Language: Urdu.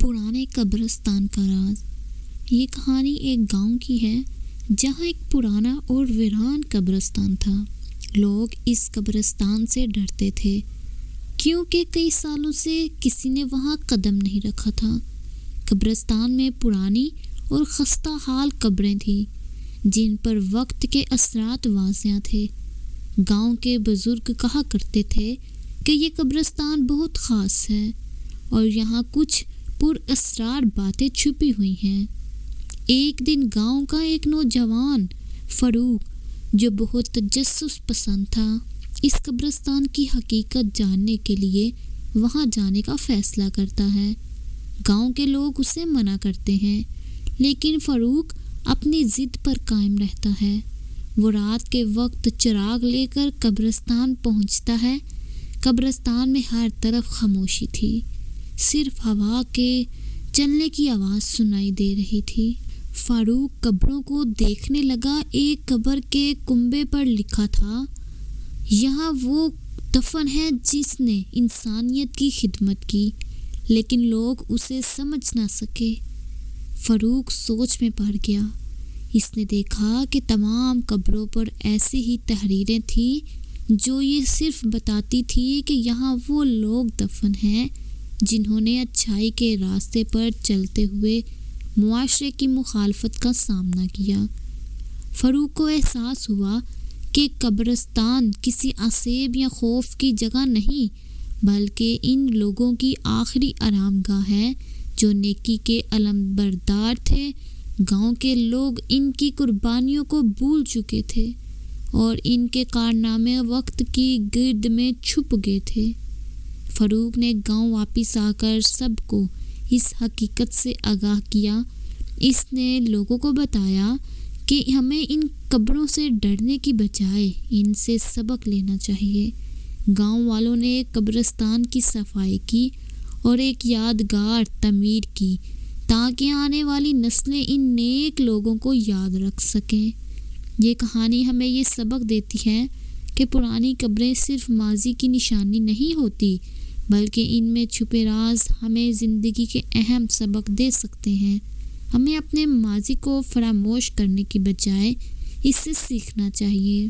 پرانے قبرستان کا راز۔ یہ کہانی ایک گاؤں کی ہے جہاں ایک پرانا اور ویران قبرستان تھا۔ لوگ اس قبرستان سے ڈرتے تھے کیونکہ کئی سالوں سے کسی نے وہاں قدم نہیں رکھا تھا۔ قبرستان میں پرانی اور خستہ حال قبریں تھیں جن پر وقت کے اثرات واضح تھے۔ گاؤں کے بزرگ کہا کرتے تھے کہ یہ قبرستان بہت خاص ہے اور یہاں کچھ پر اسرار باتیں چھپی ہوئی ہیں۔ ایک دن گاؤں کا ایک نوجوان فاروق جو بہت تجسس پسند تھا، اس قبرستان کی حقیقت جاننے کے لیے وہاں جانے کا فیصلہ کرتا ہے۔ گاؤں کے لوگ اسے منع کرتے ہیں لیکن فاروق اپنی ضد پر قائم رہتا ہے۔ وہ رات کے وقت چراغ لے کر قبرستان پہنچتا ہے۔ قبرستان میں ہر طرف خاموشی تھی، صرف ہوا کے چلنے کی آواز سنائی دے رہی تھی۔ فاروق قبروں کو دیکھنے لگا۔ ایک قبر کے کنبے پر لکھا تھا، یہاں وہ دفن ہے جس نے انسانیت کی خدمت کی، لیکن لوگ اسے سمجھ نہ سکے۔ فاروق سوچ میں پڑ گیا۔ اس نے دیکھا کہ تمام قبروں پر ایسی ہی تحریریں تھیں جو یہ صرف بتاتی تھی کہ یہاں وہ لوگ دفن ہیں جنہوں نے اچھائی کے راستے پر چلتے ہوئے معاشرے کی مخالفت کا سامنا کیا۔ فاروق کو احساس ہوا کہ قبرستان کسی عذاب یا خوف کی جگہ نہیں بلکہ ان لوگوں کی آخری آرام گاہ ہے جو نیکی کے علمبردار تھے۔ گاؤں کے لوگ ان کی قربانیوں کو بھول چکے تھے اور ان کے کارنامے وقت کی گرد میں چھپ گئے تھے۔ فاروق نے گاؤں واپس آ کر سب کو اس حقیقت سے آگاہ کیا۔ اس نے لوگوں کو بتایا کہ ہمیں ان قبروں سے ڈرنے کی بجائے ان سے سبق لینا چاہیے۔ گاؤں والوں نے قبرستان کی صفائی کی اور ایک یادگار تعمیر کی تاکہ آنے والی نسلیں ان نیک لوگوں کو یاد رکھ سکیں۔ یہ کہانی ہمیں یہ سبق دیتی ہے کہ پرانی قبریں صرف ماضی کی نشانی نہیں ہوتی بلکہ ان میں چھپے راز ہمیں زندگی کے اہم سبق دے سکتے ہیں۔ ہمیں اپنے ماضی کو فراموش کرنے کی بجائے اس سے سیکھنا چاہیے۔